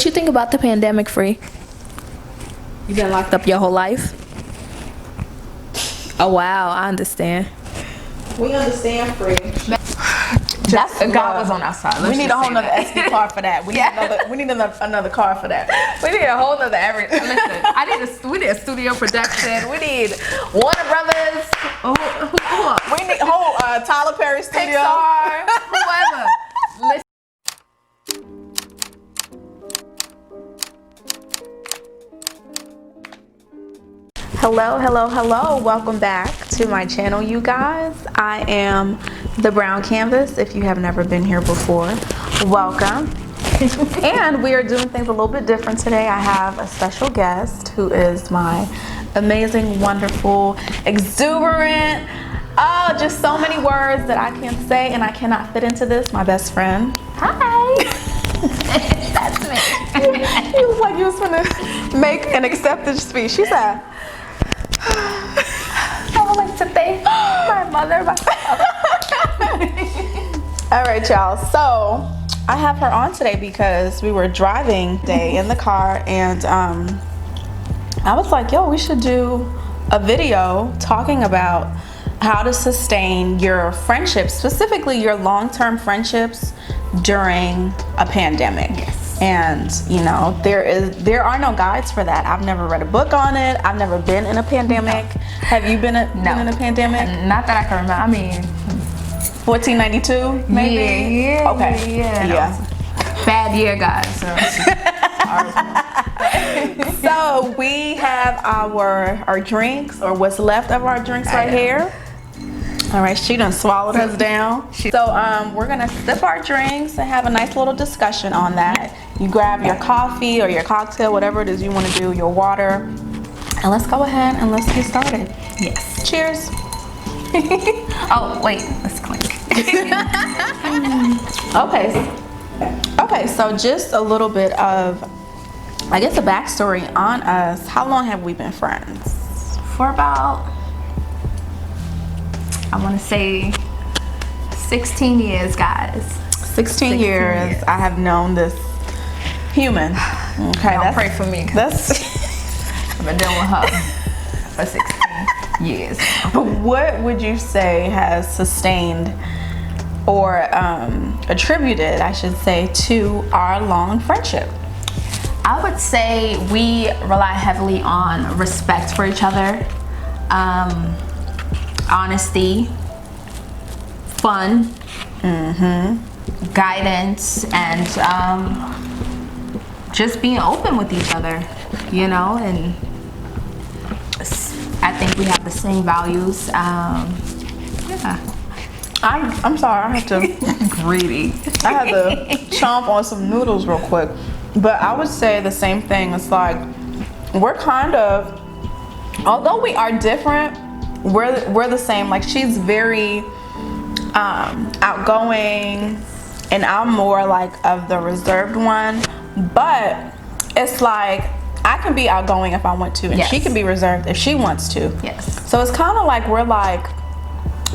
What you think about the pandemic, Free? You been locked up your whole life? Oh wow, I understand. We understand, Free. That's God was on our side. We need a whole nother SD card for that. We need another card for that. We need a whole nother Listen, we need a studio production. We need Warner Brothers. Who We need whole Tyler Perry studio. Pixar, whoever. Listen. Hello. Welcome back to my channel, you guys. I am the Brown Canvas. If you have never been here before, welcome. And we are doing things a little bit different today. I have a special guest who is my amazing, wonderful, exuberant, just so many words that I can't say and I cannot fit into this, my best friend. Hi. That's me. You was like you was gonna make an acceptance speech. She said, I would like to thank my mother, my father. all right, y'all. So I have her on today because we were driving today in the car, and I was like, yo, we should do a video talking about how to sustain your friendships, specifically your long-term friendships during a pandemic. Yes. And you know, there are no guides for that. I've never read a book on it. I've never been in a pandemic. No. Have you been in a pandemic? Not that I can remember. I mean, 1492 maybe? Yeah. Okay. Yeah. Bad year, guys. So we have our drinks, or what's left of our drinks right here. All right, she done swallowed us down. So we're gonna sip our drinks and have a nice little discussion on that. You grab your coffee or your cocktail, whatever it is you want to do, your water, and let's go ahead and let's get started. Yes. Cheers. Oh wait, let's clink. Okay, so just a little bit of, I guess, a backstory on us. How long have we been friends? For about, I want to say 16 years, guys. 16 years. I have known this human. Okay, don't pray for me. That's I've been dealing with her for 16 years. What would you say has sustained or attributed, I should say, to our long friendship? I would say we rely heavily on respect for each other, honesty, fun, guidance, and just being open with each other, you know. And I think we have the same values. Yeah. I'm sorry, I have to Greedy. I had to chomp on some noodles real quick. But I would say the same thing. It's like we're kind of, although we are different, we're the same. Like she's very outgoing, and I'm more like of the reserved one. But it's like I can be outgoing if I want to, and yes. she can be reserved if she wants to. Yes. So it's kind of like we're like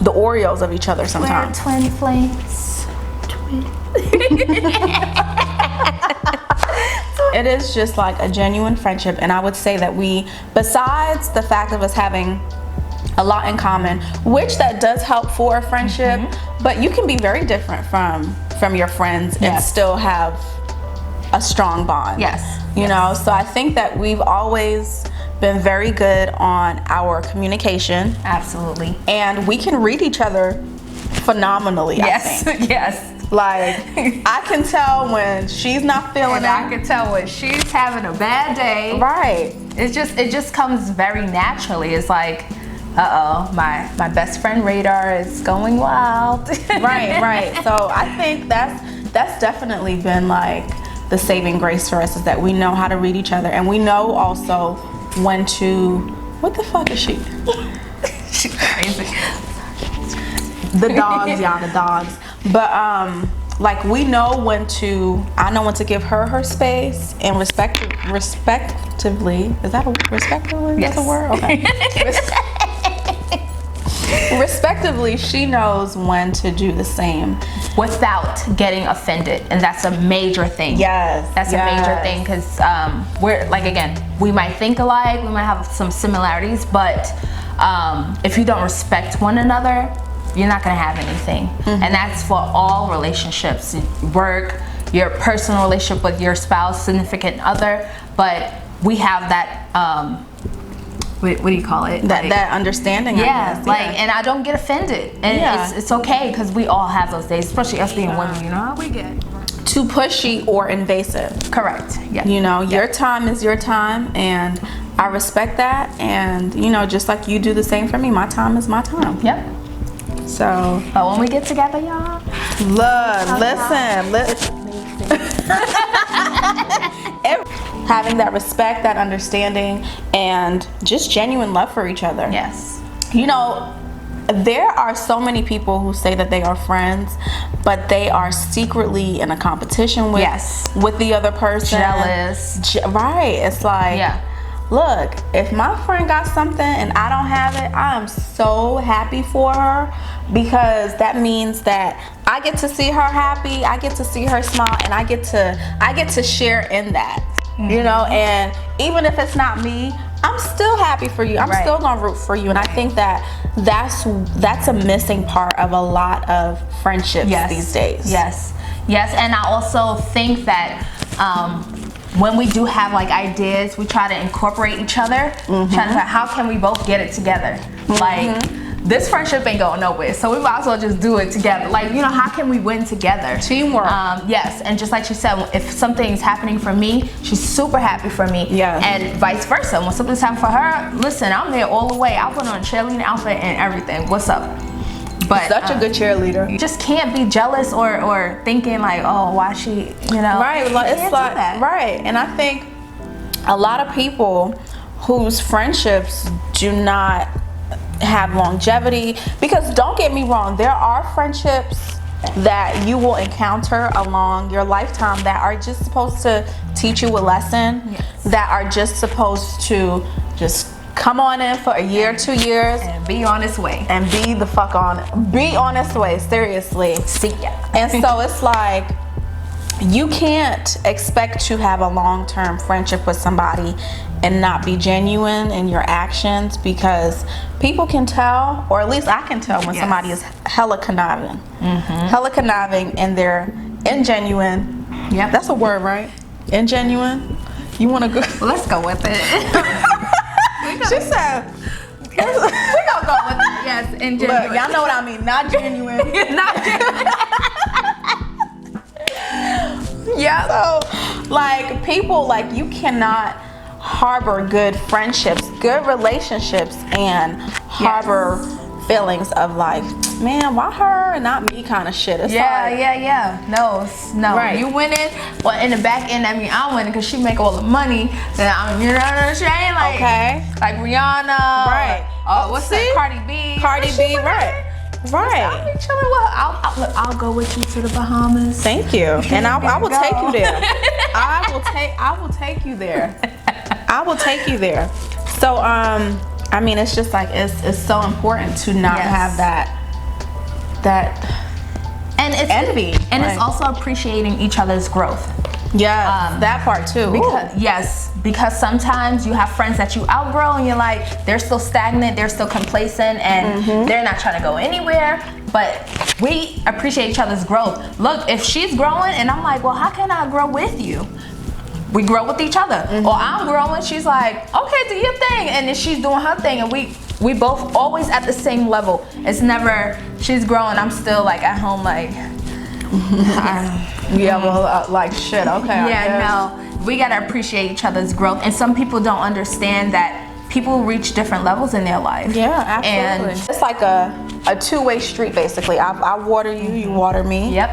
the Oreos of each other sometimes. We're twin flames. It is just like a genuine friendship, and I would say that we, besides the fact of us having a lot in common, which that does help for a friendship, but you can be very different from your friends and still have a strong bond. Yes. You know, so I think that we've always been very good on our communication. Absolutely. And we can read each other phenomenally, yes. I think. Yes. Like, I can tell when she's not feeling and it. I can tell when she's having a bad day. Right. It just comes very naturally. It's like, uh-oh, my best friend radar is going wild. Right. So I think that's definitely been like the saving grace for us, is that we know how to read each other, and we know also when to, what the fuck is she? She's crazy. The dogs, y'all, the dogs. But like we know when to, I know when to give her space, and respectively, is that a respectively? Yes. That's a word? Okay. respectively, she knows when to do the same without getting offended, and that's a major thing. Yes, that's a major thing, because we're like, again, we might think alike, we might have some similarities, but if you don't respect one another, you're not gonna have anything. And that's for all relationships, work, your personal relationship with your spouse, significant other. But we have that what do you call it? That understanding. Yeah, I guess. like, and I don't get offended, and it's okay, because we all have those days, especially us being women. You know, we get too pushy or invasive. Correct. Yeah. You know, your time is your time, and I respect that. And you know, just like you do the same for me, my time is my time. Yep. So, but when we get together, y'all, listen. Having that respect, that understanding, and just genuine love for each other. Yes. You know, there are so many people who say that they are friends, but they are secretly in a competition with the other person. Jealous. Right. It's like, look, if my friend got something and I don't have it, I am so happy for her, because that means that I get to see her happy, I get to see her smile, and I get to share in that. You know, and even if it's not me, I'm still happy for you. I'm still gonna root for you. And I think that that's a missing part of a lot of friendships these days. Yes, and I also think that when we do have like ideas, we try to incorporate each other. Try to figure out how can we both get it together. Like, this friendship ain't going nowhere, so we might as well just do it together. Like, you know, how can we win together? Teamwork. Yes, and just like she said, if something's happening for me, she's super happy for me. Yeah. And vice versa. When something's happening for her, listen, I'm there all the way. I put on a cheerleading outfit and everything. What's up? But such a good cheerleader. You just can't be jealous or thinking like, oh, why she, you know? Right. It's like that. Right. And I think a lot of people whose friendships do not have longevity, because don't get me wrong, there are friendships that you will encounter along your lifetime that are just supposed to teach you a lesson, that are just supposed to just come on in for a year, 2 years, and be on its way, and be on its way, seriously. See ya. And so it's like, you can't expect to have a long-term friendship with somebody and not be genuine in your actions, because people can tell, or at least I can tell, when somebody is hella conniving. Hella conniving, and they're ingenuine. Yep. That's a word, right? Ingenuine? You want to go? Well, let's go with it. She said, we're gonna go with it. Yes, ingenuine. Look, y'all know what I mean. Not genuine. Not genuine. Yeah. So, like, people, like, you cannot harbor good friendships, good relationships, and harbor feelings of like, man, why her and not me kind of shit. It's like, No. Right. You winning, but in the back end, I mean, I'm winning because she make all the money. Then I'm, you know what I'm saying? Like, like Rihanna. Right. What's that? Cardi B. Right. I'll be chilling with. I'll go with you to the Bahamas. Thank you, and I will take you there. I will take you there. I will take you there. So, I mean, it's just like, it's so important to not have that and it's envy, and it's also appreciating each other's growth. Yeah, that part too. Because sometimes you have friends that you outgrow and you're like, they're still stagnant, they're still complacent, and they're not trying to go anywhere. But we appreciate each other's growth. Look, if she's growing and I'm like, well, how can I grow with you? We grow with each other. Or I'm growing, she's like, okay, do your thing, and then she's doing her thing, and we both always at the same level. It's never she's growing, I'm still like at home like like shit, okay. No, we gotta appreciate each other's growth. And some people don't understand that people reach different levels in their life. Yeah, absolutely. And it's like a two-way street, basically. I water you, you water me. Yep.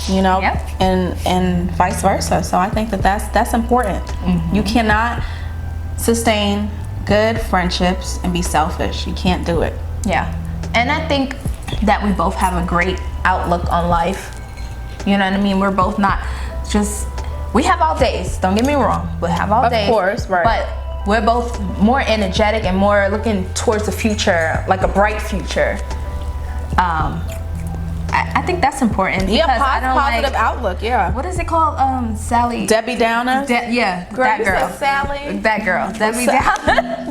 You know, and vice versa. So I think that that's important. You cannot sustain good friendships and be selfish. You can't do it. Yeah. And I think that we both have a great outlook on life. You know what I mean? We're both not just, we have our days, don't get me wrong. We have our days. Of course, right. But we're both more energetic and more looking towards the future, like a bright future. I think that's important. Yeah, I don't positive like, outlook. Yeah. what is it called? Sally. Debbie Downer. Yeah, Girl, that you girl. said Sally. That girl. Debbie Downer.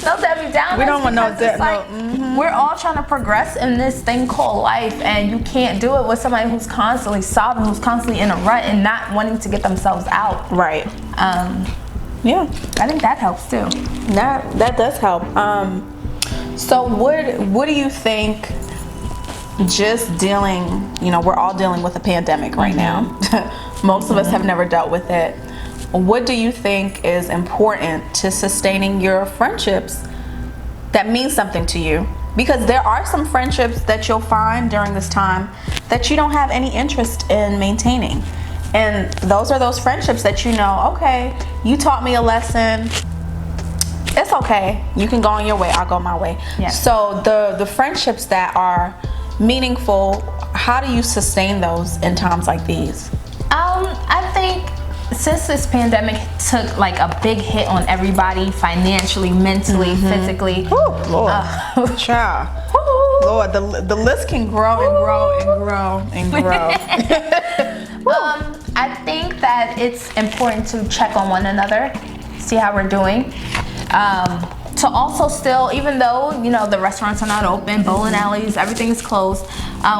No Debbie Downer. We don't want no because it's like, we're all trying to progress in this thing called life, and you can't do it with somebody who's constantly sobbing, who's constantly in a rut and not wanting to get themselves out. Right. Yeah. I think that helps too. That does help. So what do you think? Just dealing, we're all dealing with a pandemic right now. Most of us have never dealt with it. What do you think is important to sustaining your friendships that means something to you? Because there are some friendships that you'll find during this time that you don't have any interest in maintaining. And those are those friendships that okay, you taught me a lesson. It's okay. You can go on your way, I'll go my way. Yeah. So the friendships that are meaningful, how do you sustain those in times like these? I think since this pandemic took like a big hit on everybody financially, mentally, physically. Ooh, Lord. Child. Lord, the list can grow and grow and grow and grow. I think that it's important to check on one another, see how we're doing. To also still, even though the restaurants are not open, bowling alleys, everything is closed,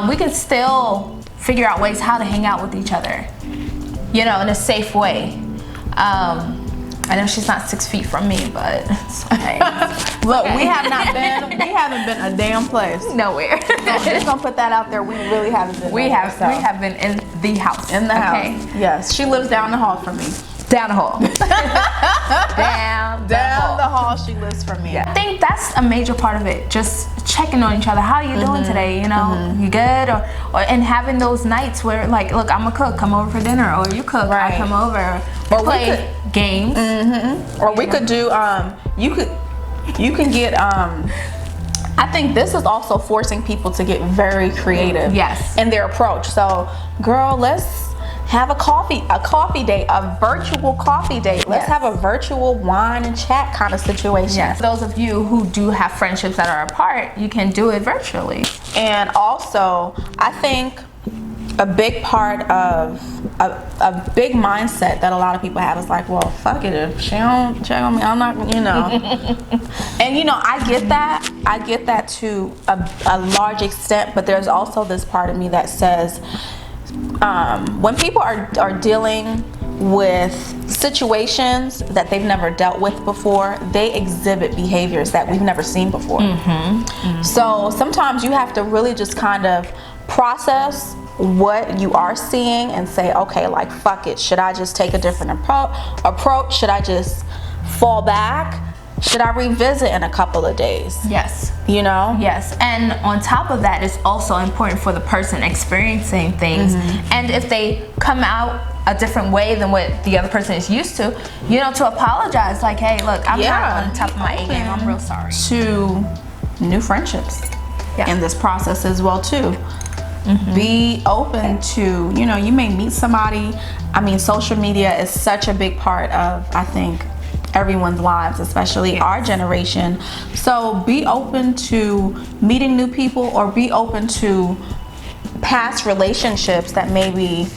we can still figure out ways how to hang out with each other, in a safe way. I know she's not 6 feet from me, but it's okay. Look, we haven't been a damn place. Nowhere. Just gonna put that out there. We really haven't been. We have been in the house. In the house. Yes, she lives down the hall from me. Down the hall. Down the hall she lives from me. I think that's a major part of it. Just checking on each other. How are you doing today? You good? Or and having those nights where like, look, I'm a cook. Come over for dinner. Or you cook. Right. I come over. Or play games. Or we could do. You can get. I think this is also forcing people to get very creative. Yes. In their approach. So, girl, let's have a coffee date, a virtual coffee date. Let's have a virtual wine and chat kind of situation. Yes. Those of you who do have friendships that are apart, you can do it virtually. And also, I think a big part of a big mindset that a lot of people have is like, well, fuck it, if she don't check on me, I'm not, And I get that to a large extent, but there's also this part of me that says, when people are dealing with situations that they've never dealt with before, they exhibit behaviors that we've never seen before. So sometimes you have to really just kind of process what you are seeing and say, okay, like, fuck it. Should I just take a different approach? Should I just fall back? Should I revisit in a couple of days? Yes. Yes. And on top of that, it's also important for the person experiencing things. And if they come out a different way than what the other person is used to, to apologize. Like, hey, look, I'm not on top of my A game. I'm real sorry. To new friendships in this process as well, too. Be open to, you may meet somebody. I mean, social media is such a big part of, I think, everyone's lives, especially our generation. So be open to meeting new people, or be open to past relationships that maybe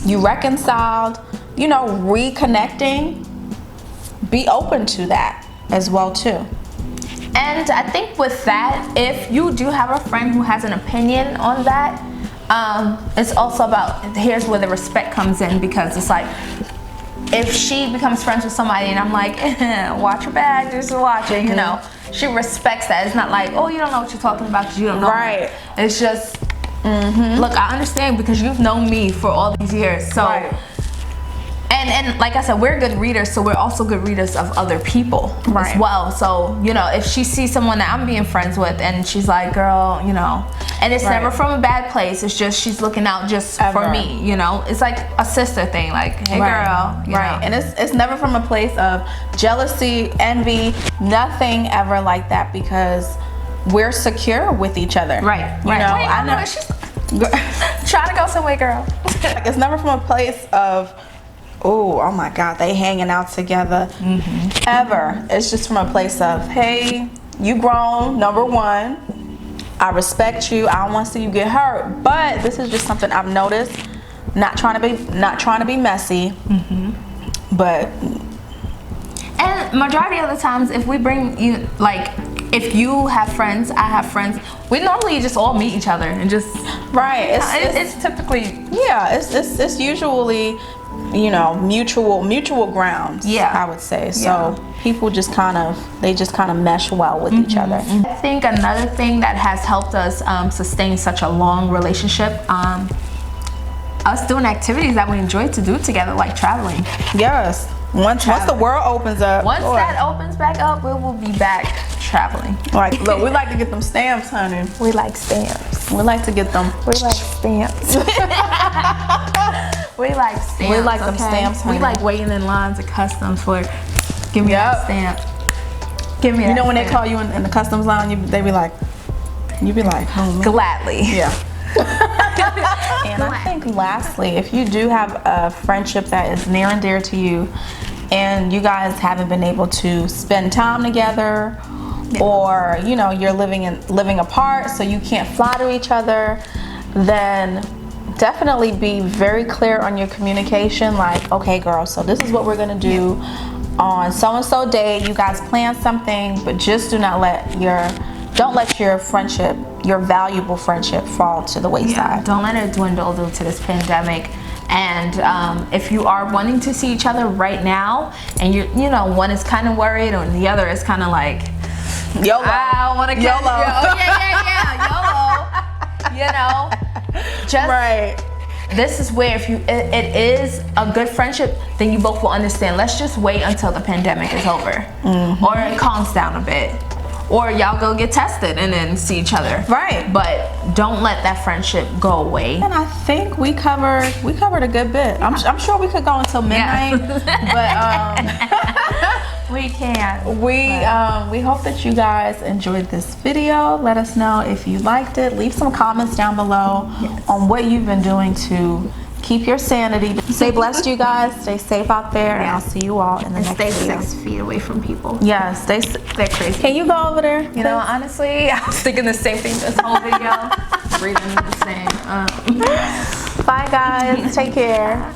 you reconciled, reconnecting. Be open to that as well too. And I think with that, if you do have a friend who has an opinion on that, it's also about, here's where the respect comes in, because it's like, if she becomes friends with somebody and I'm like, watch your back, just watch it, she respects that. It's not like, oh, you don't know what you're talking about because you don't know. Right. Me. It's just, look, I understand because you've known me for all these years. So, and like I said, we're good readers, so we're also good readers of other people as well. So, if she sees someone that I'm being friends with and she's like, girl, and it's never from a bad place. It's just she's looking out just for me, It's like a sister thing, like, hey, girl, you know. And it's never from a place of jealousy, envy, nothing ever like that, because we're secure with each other. I know she's trying to go somewhere, girl. Like, it's never from a place of oh my God, they hanging out together. Ever. It's just from a place of, hey, you grown, number one. I respect you. I don't want to see you get hurt. But this is just something I've noticed. Not trying to be messy. But and majority of the times, if we bring you, like, if you have friends, I have friends, we normally just all meet each other and just it's typically it's usually, you know, mutual grounds. I would say so. People just kind of mesh well with each other. I think another thing that has helped us sustain such a long relationship, us doing activities that we enjoy to do together, like traveling. Yes. Once the world opens up. Once that opens back up, we will be back traveling. Like, look, we like to get them stamps, honey. We like stamps. We like to get them. We like stamps. We like stamps. We like them stamps, honey. We like waiting in lines at customs for, give me that stamp. Give me that. You know when they call you in the customs line, you be like, oh, gladly. Yeah. And I think lastly, if you do have a friendship that is near and dear to you and you guys haven't been able to spend time together, or you know, you're living apart so you can't fly to each other, then definitely be very clear on your communication. Like, okay girl, so this is what we're gonna do on so and so day. You guys plan something, but just don't let your friendship, your valuable friendship, fall to the wayside. Don't let it dwindle due to this pandemic. And if you are wanting to see each other right now, and you know, one is kind of worried and the other is kind of like, YOLO. I want to get YOLO. YOLO. You know, just this is where if it is a good friendship, then you both will understand. Let's just wait until the pandemic is over, or it calms down a bit. Or y'all go get tested and then see each other. Right. But don't let that friendship go away. And I think we covered a good bit. I'm sure we could go until midnight, but we can't. We hope that you guys enjoyed this video. Let us know if you liked it. Leave some comments down below on what you've been doing to keep your sanity. Stay blessed, you guys. Stay safe out there, and I'll see you all in the next video. Stay 6 feet away from people. Yeah, they're crazy. Can you go over there? You know, honestly, I was thinking the same thing this whole video. Breathing the same. Bye, guys. Take care.